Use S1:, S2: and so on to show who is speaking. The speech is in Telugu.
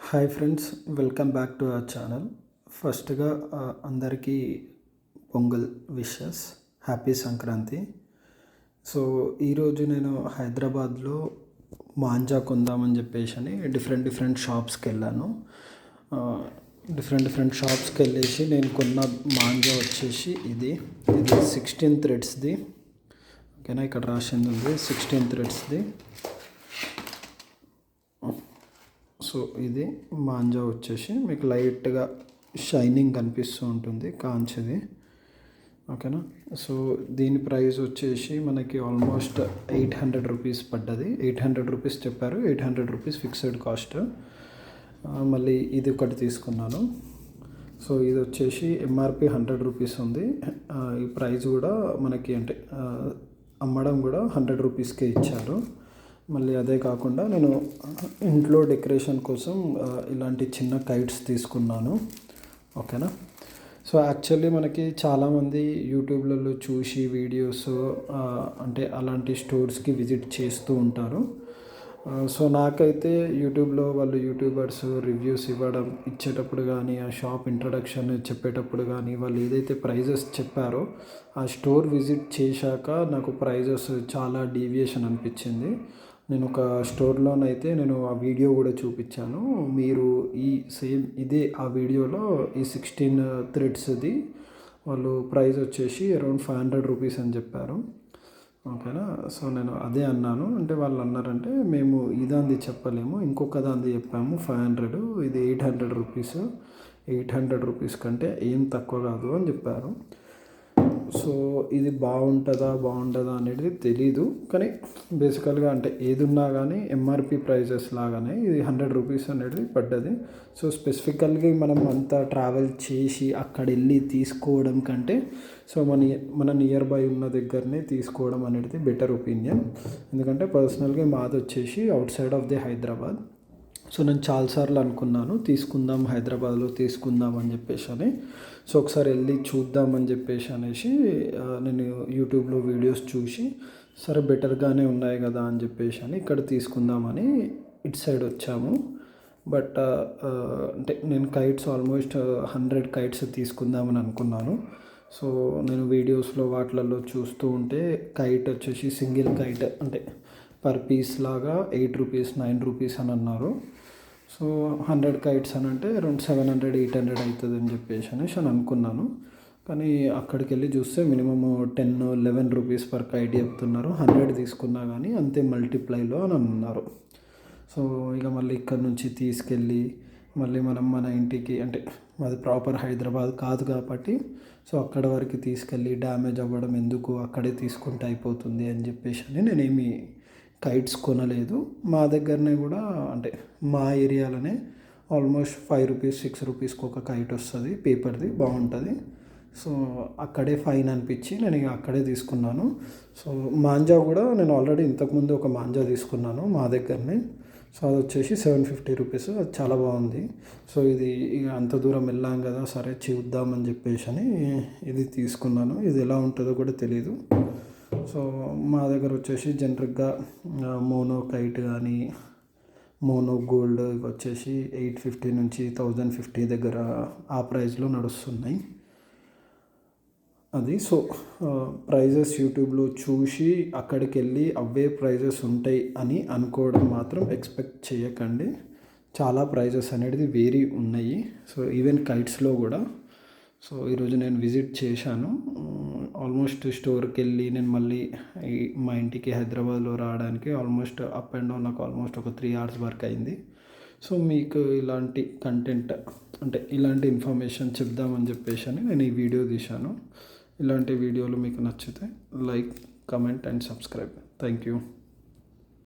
S1: Hi friends, welcome back to our channel. ఫస్ట్గా అందరికీ pongal wishes, happy Sankranti. So ఈరోజు నేను హైదరాబాద్లో మాంజా కొందామని చెప్పేసి డిఫరెంట్ షాప్స్కి వెళ్ళాను. డిఫరెంట్ షాప్స్కి వెళ్ళేసి నేను కొన్న మాంజా వచ్చేసి ఇది 16 థ్రెడ్స్ది. ఓకేనా, ఇక్కడ రాసింది ఉంది 16 థ్రెడ్స్ది. సో ఇది మాంజా వచ్చేసి మీకు లైట్గా షైనింగ్ కనిపిస్తూ ఉంటుంది, కాంచిది. ఓకేనా, సో దీని ప్రైస్ వచ్చేసి మనకి ఆల్మోస్ట్ 800 రూపీస్ పడ్డది. 800 రూపీస్ చెప్పారు, 800 రూపీస్ ఫిక్స్డ్ కాస్ట్. మళ్ళీ ఇది ఒకటి తీసుకున్నాను. సో ఇది వచ్చేసి ఎంఆర్పి 100 రూపీస్ ఉంది. ఈ ప్రైస్ కూడా మనకి అంటే అమ్మడం కూడా 100 రూపీస్కే ఇచ్చారు. మళ్ళీ అదే కాకుండా నేను ఇంట్లో డెకరేషన్ కోసం ఇలాంటి చిన్న కైట్స్ తీసుకున్నాను. ఓకేనా, సో యాక్చువల్లీ మనకి చాలామంది యూట్యూబ్లలో చూసి వీడియోస్ అంటే అలాంటి స్టోర్స్కి విజిట్ చేస్తూ ఉంటారు. సో నాకైతే యూట్యూబ్లో వాళ్ళు యూట్యూబర్స్ రివ్యూస్ ఇచ్చేటప్పుడు కానీ, ఆ షాప్ ఇంట్రడక్షన్ చెప్పేటప్పుడు కానీ, వాళ్ళు ఏదైతే ప్రైజెస్ చెప్పారో ఆ స్టోర్ విజిట్ చేశాక నాకు ప్రైజెస్ చాలా డీవియేషన్ అనిపించింది. నేను ఒక స్టోర్లోనైతే నేను ఆ వీడియో కూడా చూపించాను. మీరు ఈ సేమ్ ఇదే ఆ వీడియోలో ఈ 16 థ్రెడ్స్ది వాళ్ళు ప్రైస్ వచ్చేసి అరౌండ్ 500 రూపీస్ అని చెప్పారు. ఓకేనా, సో నేను అదే అన్నాను. అంటే వాళ్ళు అన్నారంటే మేము ఇదాంది చెప్పలేము, ఇంకొక దాంది చెప్పాము 500, ఇది 800 రూపీస్. 800 రూపీస్ కంటే ఏం తక్కువ కాదు అని చెప్పారు. సో ఇది బాగుంటుందా అనేది తెలీదు, కానీ బేసికల్గా అంటే ఏది ఉన్నా కానీ ఎంఆర్పి ప్రైజెస్ లాగానే ఇది 100 రూపీస్ అనేది పడ్డది. సో స్పెసిఫికల్గా మనం అంతా ట్రావెల్ చేసి అక్కడ వెళ్ళి తీసుకోవడం కంటే సో మన నియర్ బై ఉన్న దగ్గరనే తీసుకోవడం అనేది బెటర్ ఒపీనియన్. ఎందుకంటే పర్సనల్గా మాది వచ్చేసి out side of the Hyderabad. So నేను చాలాసార్లు అనుకున్నాను తీసుకుందాం, హైదరాబాద్లో తీసుకుందాం అని చెప్పేసి. సో ఒకసారి వెళ్ళి చూద్దామని చెప్పేసి నేను యూట్యూబ్లో వీడియోస్ చూసి సరే బెటర్గానే ఉన్నాయి కదా అని చెప్పేసి ఇక్కడ తీసుకుందామని ఇటు సైడ్ వచ్చాము. బట్ అంటే నేను కైట్స్ ఆల్మోస్ట్ 100 కైట్స్ తీసుకుందామని అనుకున్నాను. సో నేను వీడియోస్లో వాటిలలో చూస్తూ ఉంటే కైట్ వచ్చేసి సింగిల్ కైట్ అంటే పర్ పీస్ లాగా 8 రూపీస్ 9 రూపీస్ అని అన్నారు. సో 100 కైట్స్ అని అంటే అరౌండ్ 700 800 అవుతుంది అని చెప్పేసి అని అనుకున్నాను. కానీ అక్కడికి వెళ్ళి చూస్తే మినిమమ్ 10-11 రూపీస్ పర్ కైట్ చెప్తున్నారు. 100 తీసుకున్నా కానీ అంతే మల్టిప్లైలో అని అన్నారు. సో ఇక మళ్ళీ ఇక్కడ నుంచి తీసుకెళ్ళి మళ్ళీ మనం మన ఇంటికి అంటే అది ప్రాపర్ హైదరాబాద్ కాదు కాబట్టి సో అక్కడ వరకు తీసుకెళ్ళి డ్యామేజ్ అవ్వడం ఎందుకు, అక్కడే తీసుకుంటే అయిపోతుంది అని చెప్పేసి నేనేమి కైట్స్ కొనలేదు. మా దగ్గరనే కూడా అంటే మా ఏరియాలోనే ఆల్మోస్ట్ 5 రూపీస్ 6 రూపీస్కి ఒక కైట్ వస్తుంది, పేపర్ది, బాగుంటుంది. సో అక్కడే ఫైన్ అనిపించి నేను ఇక అక్కడే తీసుకున్నాను. సో మాంజా కూడా నేను ఆల్రెడీ ఇంతకుముందు ఒక మాంజా తీసుకున్నాను మా దగ్గరనే. సో అది వచ్చేసి 750 రూపీస్, అది చాలా బాగుంది. సో ఇది ఇక అంత దూరం వెళ్ళాం కదా, సరే చూద్దామని చెప్పేసి ఇది తీసుకున్నాను. ఇది ఎలా ఉంటుందో కూడా తెలీదు. సో మా దగ్గర వచ్చేసి జనరల్గా మోనో కైట్ కానీ మోనో గోల్డ్ ఇవి వచ్చేసి 850 నుంచి 1050 దగ్గర ఆ ప్రైస్లో నడుస్తున్నాయి అది. సో ప్రైజెస్ యూట్యూబ్లో చూసి అక్కడికి వెళ్ళి అవే ప్రైజెస్ ఉంటాయి అని అనుకోవడం మాత్రం ఎక్స్పెక్ట్ చేయకండి. చాలా ప్రైజెస్ అనేది వేరీ ఉన్నాయి. సో ఈవెన్ కైట్స్లో కూడా. సో ఈరోజు నేను విజిట్ చేశాను. ఆల్మోస్ట్ స్టోర్కి వెళ్ళి నేను మళ్ళీ మా ఇంటికి హైదరాబాద్లో రావడానికి ఆల్మోస్ట్ అప్ అండ్ డౌన్ నాకు ఆల్మోస్ట్ ఒక 3 hours వర్క్ అయింది. సో మీకు ఇలాంటి కంటెంట్ అంటే ఇలాంటి ఇన్ఫర్మేషన్ చెప్దామని చెప్పేసి నేను ఈ వీడియో తీశాను. ఇలాంటి వీడియోలు మీకు నచ్చితే like, comment and subscribe. Thank you.